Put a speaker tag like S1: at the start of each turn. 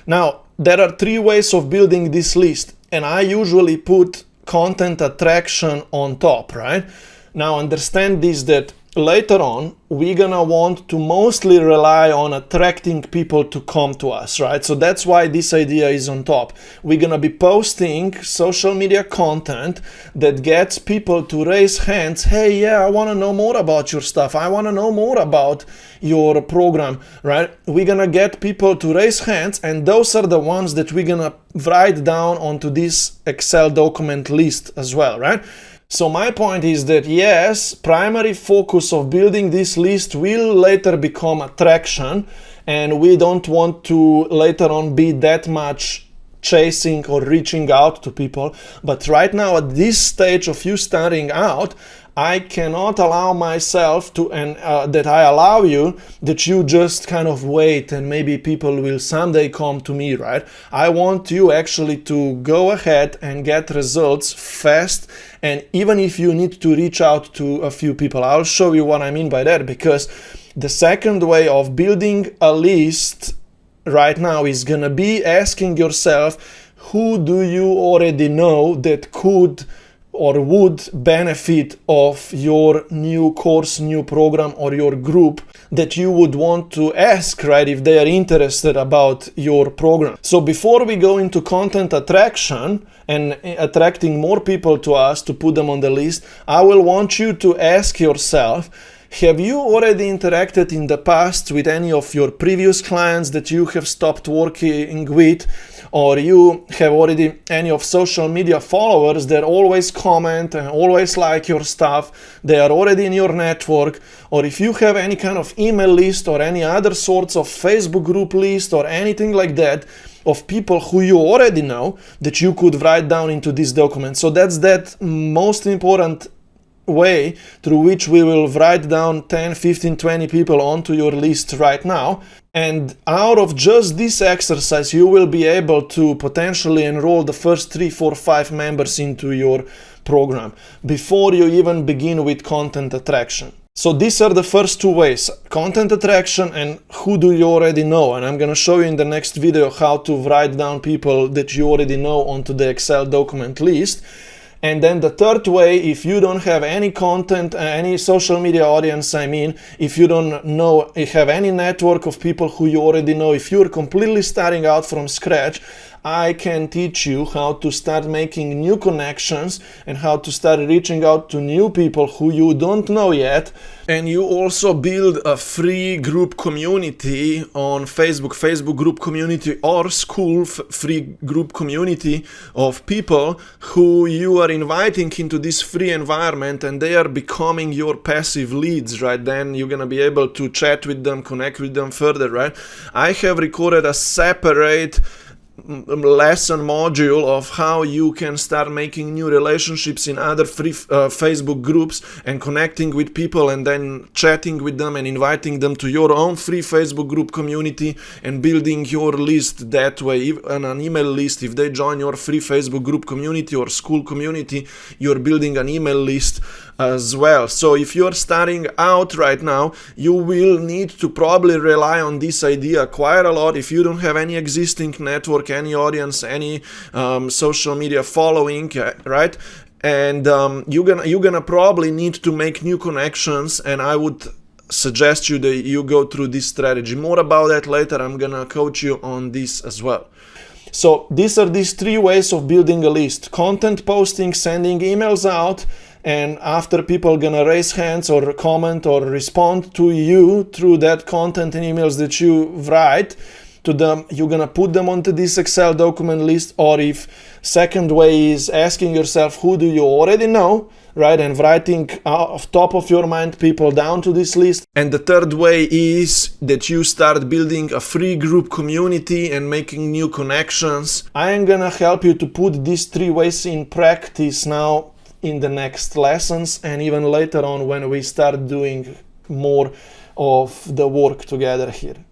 S1: Now, there are three ways of building this list, and I usually put content attraction on top, right? Now, understand this, that later on, we're gonna want to mostly rely on attracting people to come to us, right? So that's why this idea is on top. We're gonna be posting social media content that gets people to raise hands. Hey, yeah, I wanna know more about your stuff. I wanna know more about your program, right? We're gonna get people to raise hands, and those are the ones that we're gonna write down onto this Excel document list as well, right? So my point is that yes, primary focus of building this list will later become attraction, and we don't want to later on be that much chasing or reaching out to people. But right now, at this stage of you starting out, I cannot allow myself to, and that I allow you, that you just kind of wait and maybe people will someday come to me, right? I want you actually to go ahead and get results fast, and even if you need to reach out to a few people, I'll show you what I mean by that, because the second way of building a list right now is gonna be asking yourself, who do you already know that could or would benefit of your new course, new program, or your group, that you would want to ask, right, if they are interested about your program. So before we go into content attraction and attracting more people to us to put them on the list, I will want you to ask yourself, have you already interacted in the past with any of your previous clients that you have stopped working with, or you have already any of social media followers that always comment and always like your stuff, they are already in your network, or if you have any kind of email list or any other sorts of Facebook group list or anything like that of people who you already know that you could write down into this document. So that's that most important way through which we will write down 10, 15, 20 people onto your list right now. And out of just this exercise, you will be able to potentially enroll the first 3, 4, 5 members into your program before you even begin with content attraction. So these are the first two ways, content attraction and who do you already know. And I'm going to show you in the next video how to write down people that you already know onto the Excel document list. And then the third way, if you don't have any content, any social media audience, I mean, if you don't know, if you have any network of people who you already know, if you're completely starting out from scratch, I can teach you how to start making new connections and how to start reaching out to new people who you don't know yet. And you also build a free group community on Facebook group community, or school free group community of people who you are inviting into this free environment, and they are becoming your passive leads, right? Then you're gonna be able to chat with them, connect with them further, right? I have recorded a separate lesson module of how you can start making new relationships in other free Facebook groups and connecting with people and then chatting with them and inviting them to your own free Facebook group community and building your list that way, and an email list. If they join your free Facebook group community or school community, you're building an email list as well. So if you're starting out right now, you will need to probably rely on this idea quite a lot. If you don't have any existing network, any audience, any social media following, right? And you're gonna probably need to make new connections, and I would suggest you that you go through this strategy. More about that later. I'm gonna coach you on this as well. So these are these three ways of building a list: content posting, sending emails out, and after people gonna raise hands or comment or respond to you through that content and emails that you write to them, you're gonna put them onto this Excel document list. Or if second way is asking yourself, who do you already know, right, and writing off top of your mind people down to this list. And the third way is that you start building a free group community and making new connections. I am gonna help you to put these three ways in practice now in the next lessons, and even later on when we start doing more of the work together here.